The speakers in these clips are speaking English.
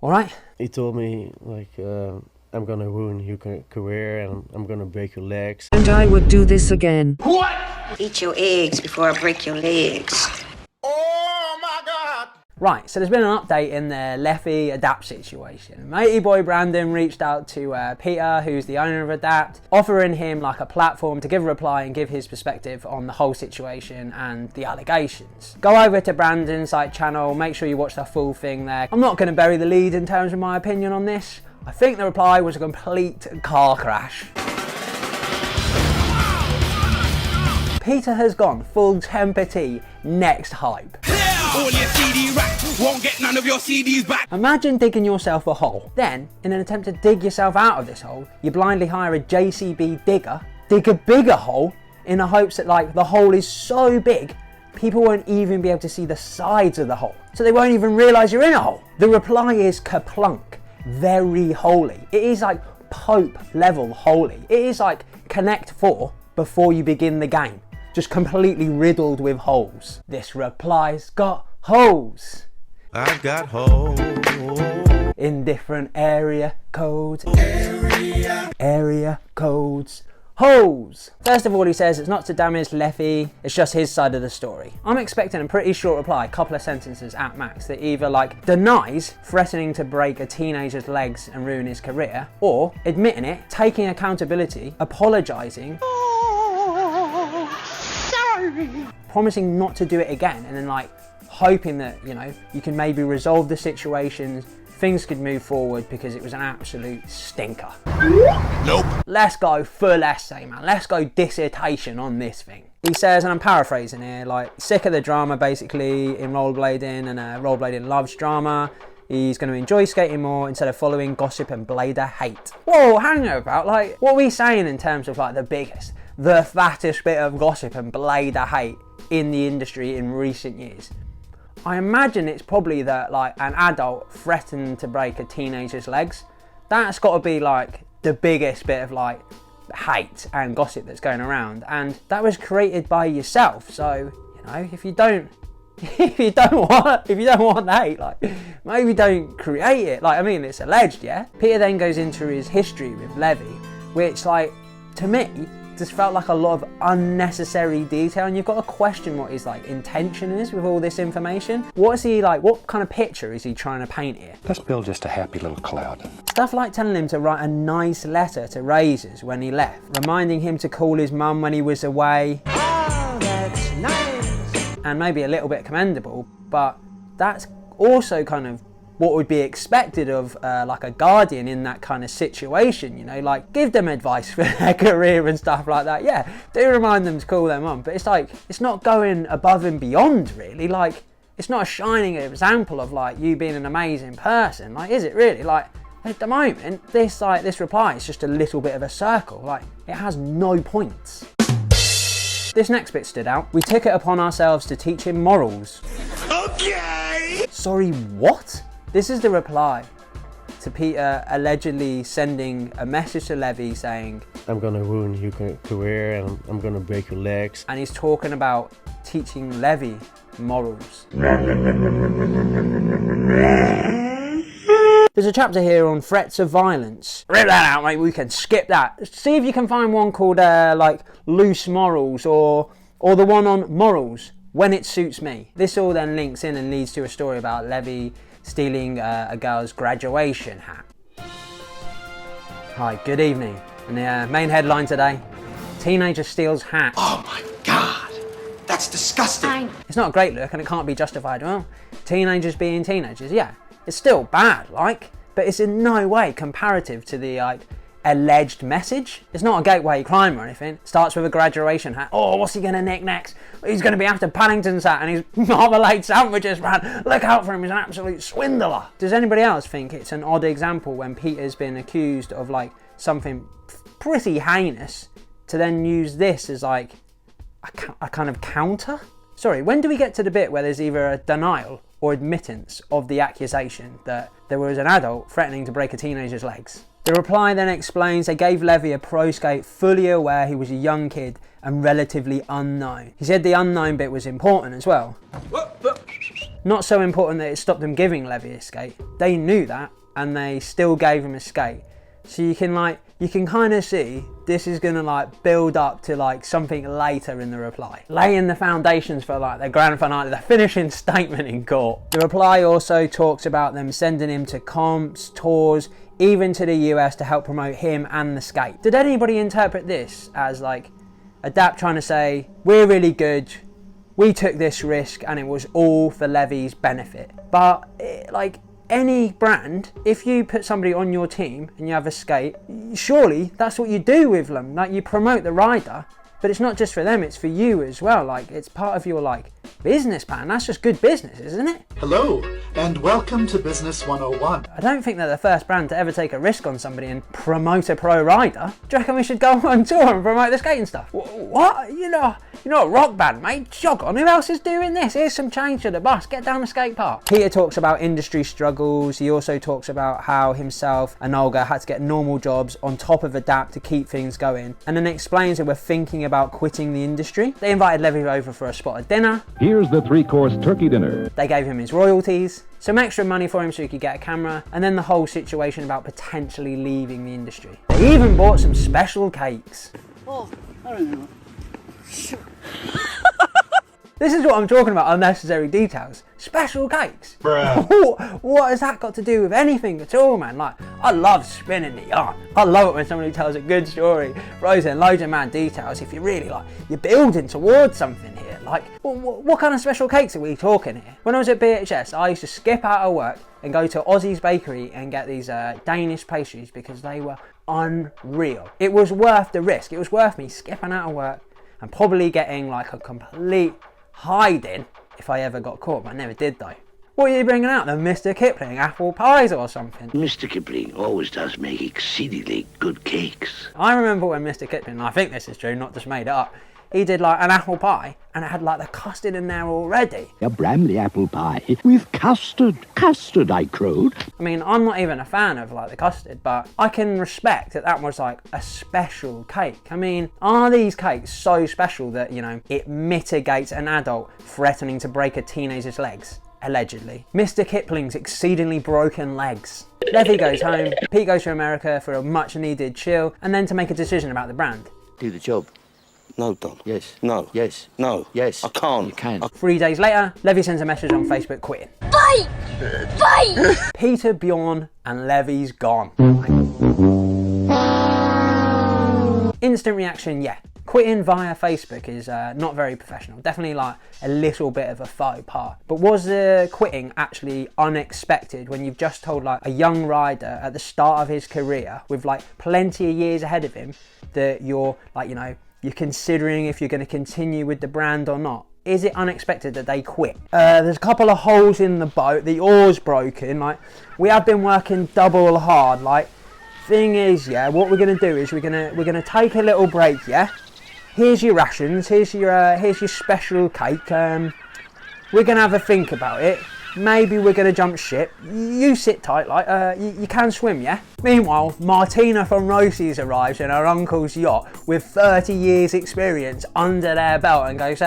All right. He told me, like, I'm gonna ruin your career and I'm gonna break your legs. And I would do this again. What? Eat your eggs before I break your legs. Oh my God! Right, so there's been an update in the Levi Adapt situation. Matey boy Brandon reached out to Peter, who's the owner of Adapt, offering him like a platform to give a reply and give his perspective on the whole situation and the allegations. Go over to Brandon's channel, make sure you watch the full thing there. I'm not going to bury the lead in terms of my opinion on this. I think the reply was a complete car crash. Peter has gone full Temper T, next hype. All your CD rap won't get none of your CDs back. Imagine digging yourself a hole. Then, in an attempt to dig yourself out of this hole, you blindly hire a JCB digger, dig a bigger hole, in the hopes that the hole is so big, people won't even be able to see the sides of the hole. So they won't even realise you're in a hole. The reply is kerplunk, very holy. It is like Pope level holy. It is like Connect 4 before you begin the game. Just completely riddled with holes. This reply's got holes. I've got holes. In different area codes. Area codes. Holes. First of all, he says it's not to damage Levi, it's just his side of the story. I'm expecting a pretty short reply, a couple of sentences at max, that either denies threatening to break a teenager's legs and ruin his career, or admitting it, taking accountability, apologising, promising not to do it again, and then hoping that you can maybe resolve the situation, things could move forward, because it was an absolute stinker. Nope. Let's go full essay, man. Let's go dissertation on this thing. He says, and I'm paraphrasing here, sick of the drama basically in rollerblading, and rollerblading loves drama. He's going to enjoy skating more instead of following gossip and blader hate. Whoa, hang on about, what are we saying in terms of the biggest, the fattest bit of gossip and blader hate in the industry in recent years? I imagine it's probably that an adult threatened to break a teenager's legs. That's got to be the biggest bit of hate and gossip that's going around, and that was created by yourself. So if you don't want the hate, maybe don't create it. It's alleged, yeah. Peter then goes into his history with Levi, which to me just felt like a lot of unnecessary detail, and you've got to question what his intention is with all this information. What is he what kind of picture is he trying to paint here? Let's build just a happy little cloud. Stuff like telling him to write a nice letter to Razors when he left, reminding him to call his mum when he was away. Oh, that's nice. And maybe a little bit commendable, but that's also kind of what would be expected of a guardian in that kind of situation, give them advice for their career and stuff like that. Yeah, do remind them to call their mum, but it's not going above and beyond really. It's not a shining example of you being an amazing person. Is it really? At the moment, this reply is just a little bit of a circle. It has no points. This next bit stood out. We took it upon ourselves to teach him morals. Okay. Sorry, what? This is the reply to Peter allegedly sending a message to Levi saying, I'm gonna ruin your career and I'm gonna break your legs. And he's talking about teaching Levi morals. There's a chapter here on threats of violence. Rip that out, mate. We can skip that. See if you can find one called loose morals, or the one on morals when it suits me. This all then links in and leads to a story about Levi stealing a girl's graduation hat. Hi, good evening. And the main headline today: teenager steals hat. Oh my God, that's disgusting. It's not a great look and it can't be justified. Well, teenagers being teenagers, yeah. It's still bad, but it's in no way comparative to the alleged message. It's not a gateway crime or anything. Starts with a graduation hat. Oh, what's he gonna nick next? He's gonna be after Paddington's hat and his marmalade sandwiches, man. Look out for him, he's an absolute swindler. Does anybody else think it's an odd example when Peter's been accused of something pretty heinous to then use this as a kind of counter? Sorry, when do we get to the bit where there's either a denial or admittance of the accusation that there was an adult threatening to break a teenager's legs? The reply then explains they gave Levi a pro skate fully aware he was a young kid and relatively unknown. He said the unknown bit was important as well. Not so important that it stopped them giving Levi a skate. They knew that, and they still gave him a skate. So you can kind of see this is gonna like build up to like something later in the reply, laying the foundations for like the grand finale, the finishing statement in court. The reply also talks about them sending him to comps, tours, even to the US to help promote him and the skate. Did anybody interpret this as like Adapt trying to say, we're really good, we took this risk and it was all for Levi's benefit? But like any brand, if you put somebody on your team and you have a skate, surely that's what you do with them. Like, you promote the rider, but it's not just for them, it's for you as well. Like, it's part of your like business plan. That's just good business, isn't it? Hello, and welcome to Business 101. I don't think they're the first brand to ever take a risk on somebody and promote a pro rider. Do you reckon we should go on tour and promote the skating stuff? What? You're not a rock band, mate. Jog on. Who else is doing this? Here's some change to the bus. Get down the skate park. Peter talks about industry struggles. He also talks about how himself and Olga had to get normal jobs on top of Adapt to keep things going. And then explains that we're thinking about quitting the industry. They invited Levi over for a spot at dinner. Here's the 3-course turkey dinner. They gave him his royalties, some extra money for him so he could get a camera, and then the whole situation about potentially leaving the industry. They even bought some special cakes. Oh, I don't know. This is what I'm talking about, unnecessary details. Special cakes. Bruh. What has that got to do with anything at all, man? Like, I love spinning the yarn. I love it when somebody tells a good story, throws in loads of mad details. If you really like, you're building towards something here. Like, what kind of special cakes are we talking here? When I was at BHS, I used to skip out of work and go to Aussie's Bakery and get these Danish pastries because they were unreal. It was worth the risk. It was worth me skipping out of work and probably getting like a complete hiding if I ever got caught, but I never did though. What are you bringing out? The Mr. Kipling apple pies or something? Mr. Kipling always does make exceedingly good cakes. I remember when Mr. Kipling, and I think this is true, not just made it up, he did like an apple pie and it had like the custard in there already. A Bramley apple pie with custard. Custard, I crowed. I mean, I'm not even a fan of like the custard, but I can respect that that was like a special cake. I mean, are these cakes so special that, you know, it mitigates an adult threatening to break a teenager's legs? Allegedly. Mr. Kipling's exceedingly broken legs. Levi goes home, Pete goes to America for a much needed chill, and then to make a decision about the brand. Do the job. No, Don. Yes. No. Yes. No. Yes. I can't. You can. 3 days later, Levi sends a message on Facebook quitting. Fight! Fight! Peter, Bjorn, and Levi's gone. Instant reaction, yeah. Quitting via Facebook is not very professional. Definitely like a little bit of a faux pas. But was the quitting actually unexpected when you've just told like a young rider at the start of his career with like plenty of years ahead of him that you're like, you know, you're considering if you're going to continue with the brand or not? Is it unexpected that they quit? There's a couple of holes in the boat. The oar's broken. Like, we have been working double hard. Like, thing is, yeah, what we're going to do is we're gonna take a little break. Yeah, here's your rations. Here's your special cake. We're gonna have a think about it. Maybe we're gonna jump ship. You sit tight, like, you can swim, yeah? Meanwhile, Martina from Rosie's arrives in her uncle's yacht with 30 years experience under their belt and goes,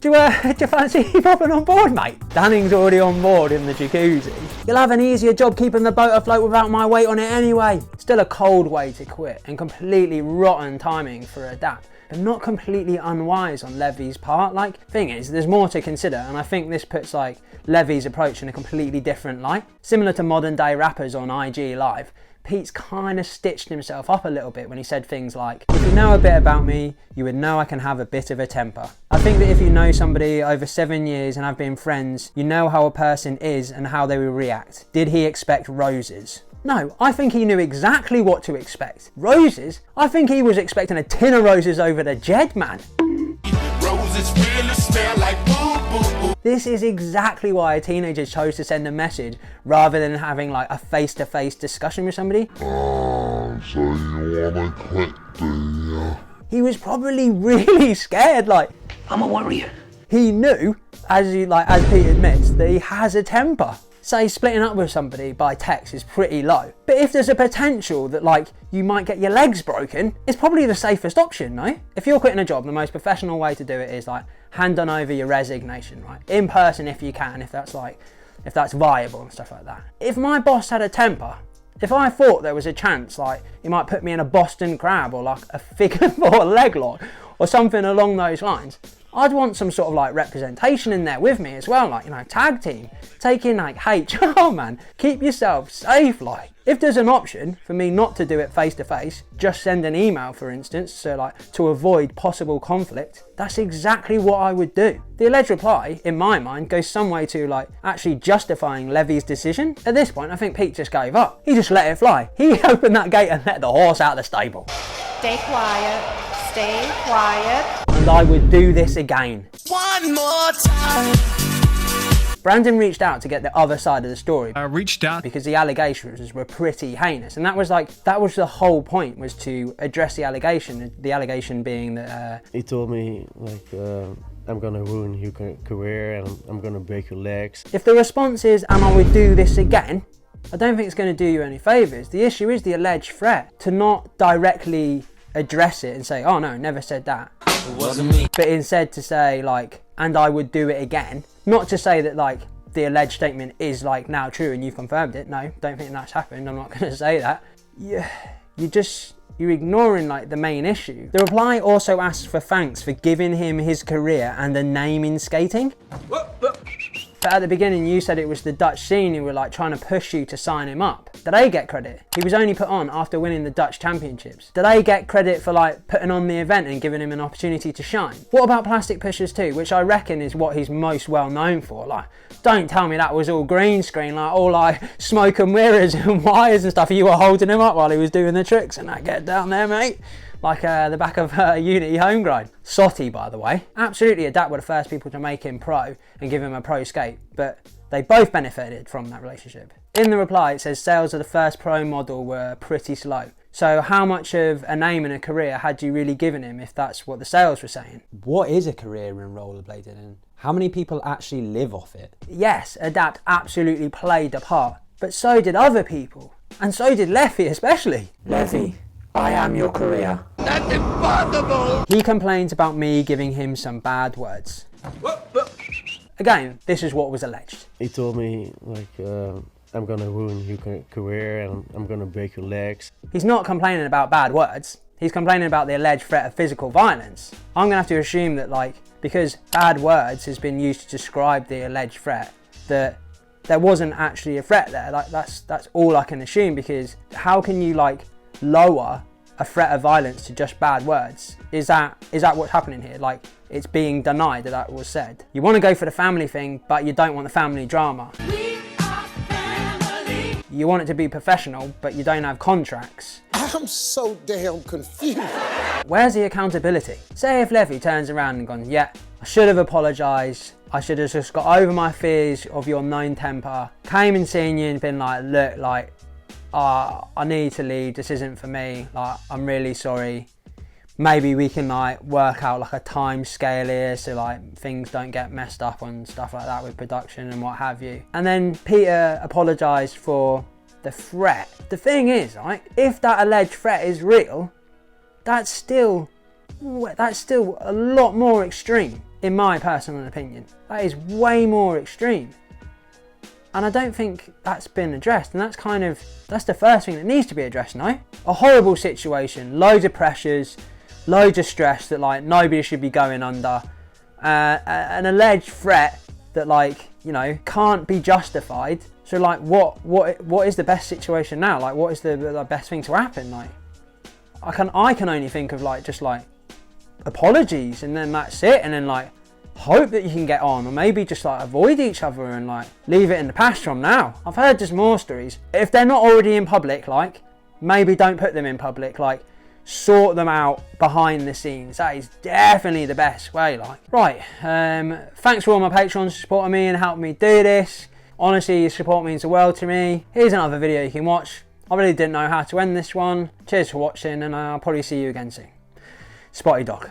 do you fancy popping on board, mate? Danning's already on board in the jacuzzi. You'll have an easier job keeping the boat afloat without my weight on it anyway. Still a cold way to quit and completely rotten timing for Adapt. But not completely unwise on Levi's part. Like, thing is, there's more to consider, and I think this puts like Levi's approach in a completely different light. Similar to modern day rappers on IG Live, Pete's kind of stitched himself up a little bit when he said things like, if you know a bit about me, you would know I can have a bit of a temper. I think that if you know somebody over 7 years and have been friends, you know how a person is and how they will react. Did he expect roses? No, I think he knew exactly what to expect. Roses? I think he was expecting a tin of roses over the Jed, man. Roses really smell like boo-boo. This is exactly why a teenager chose to send a message rather than having like a face-to-face discussion with somebody. So you wanna quit, do you? He was probably really scared, like, I'm a warrior. He knew, as Pete admits, that he has a temper. Say splitting up with somebody by text is pretty low. But if there's a potential that like you might get your legs broken, it's probably the safest option, no? If you're quitting a job, the most professional way to do it is like hand on over your resignation, right? In person if you can, if that's viable and stuff like that. If my boss had a temper, if I thought there was a chance, like, he might put me in a Boston crab or like a figure 4 leg lock or something along those lines, I'd want some sort of like representation in there with me as well, like, you know, tag team, taking like HR, man, keep yourself safe. Like, if there's an option for me not to do it face to face, just send an email, for instance, so like to avoid possible conflict, that's exactly what I would do. The alleged reply, in my mind, goes some way to like actually justifying Levy's decision. At this point, I think Pete just gave up. He just let it fly. He opened that gate and let the horse out of the stable. Stay quiet. Stay quiet. And I would do this again. One more time. Brandon reached out to get the other side of the story. I reached out because the allegations were pretty heinous, and that was the whole point, was to address the allegation being that He told me like, I'm gonna ruin your career and I'm gonna break your legs. if the response is, and I would do this again, I don't think it's going to do you any favours. The issue is the alleged threat. To not directly address it and say, oh no, never said that. It wasn't me. But instead to say like, and I would do it again. Not to say that like the alleged statement is like now true and you've confirmed it. No, don't think that's happened. I'm not going to say that. You're ignoring like the main issue. The reply also asks for thanks for giving him his career and a name in skating. But at the beginning you said it was the Dutch scene who were like trying to push you to sign him up. Did they get credit? He was only put on after winning the Dutch championships. Did they get credit for like putting on the event and giving him an opportunity to shine? What about Plastic Pushers 2, which I reckon is what he's most well known for? Like, don't tell me that was all green screen, like all like smoke and mirrors and wires and stuff. You were holding him up while he was doing the tricks and that. Get down there, mate. Like the back of Unity Homegrown. Sotty, by the way. Absolutely, Adapt were the first people to make him pro and give him a pro skate, but they both benefited from that relationship. In the reply, it says sales of the first pro model were pretty slow. So how much of a name and a career had you really given him if that's what the sales were saying? What is a career in rollerblading and how many people actually live off it? Yes, Adapt absolutely played a part, but so did other people. And so did Leffy especially. Levy, I am your career. That's impossible. He complains about me giving him some bad words. Again, this is what was alleged. He told me like, I'm gonna ruin your career and I'm gonna break your legs. He's not complaining about bad words. He's complaining about the alleged threat of physical violence. I'm gonna have to assume that like, because bad words has been used to describe the alleged threat, that there wasn't actually a threat there. Like that's all I can assume, because how can you like lower a threat of violence to just bad words? Is that what's happening here? Like, it's being denied that was said. You want to go for the family thing, but you don't want the family drama. We are family. You want it to be professional, but you don't have contracts. I'm so damn confused. Where's the accountability? Say if Levy turns around and gone, yeah, I should have apologised. I should have just got over my fears of your known temper. Came and seen you and been like, look, like, I need to leave, this isn't for me, like, I'm really sorry. Maybe we can like work out like a time scale here so like things don't get messed up and stuff like that with production and what have you. And then Peter apologised for the threat. The thing is, right, if that alleged threat is real, that's still a lot more extreme, in my personal opinion. That is way more extreme. And I don't think that's been addressed, and that's the first thing that needs to be addressed, no? A horrible situation, loads of pressures, loads of stress that like nobody should be going under, an alleged threat that like, you know, can't be justified. So like what is the best situation now? Like what is the best thing to happen? Like I can only think of like just like apologies and then that's it, and then like hope that you can get on, or maybe just like avoid each other and like leave it in the past from now. I've heard just more stories. If they're not already in public, like maybe don't put them in public, like sort them out behind the scenes. That is definitely the best way. Like, right, thanks for all my patrons supporting me and helping me do this. Honestly, your support means the world to me. Here's another video you can watch. I really didn't know how to end this one. Cheers for watching, and I'll probably see you again soon. Spotty Dog.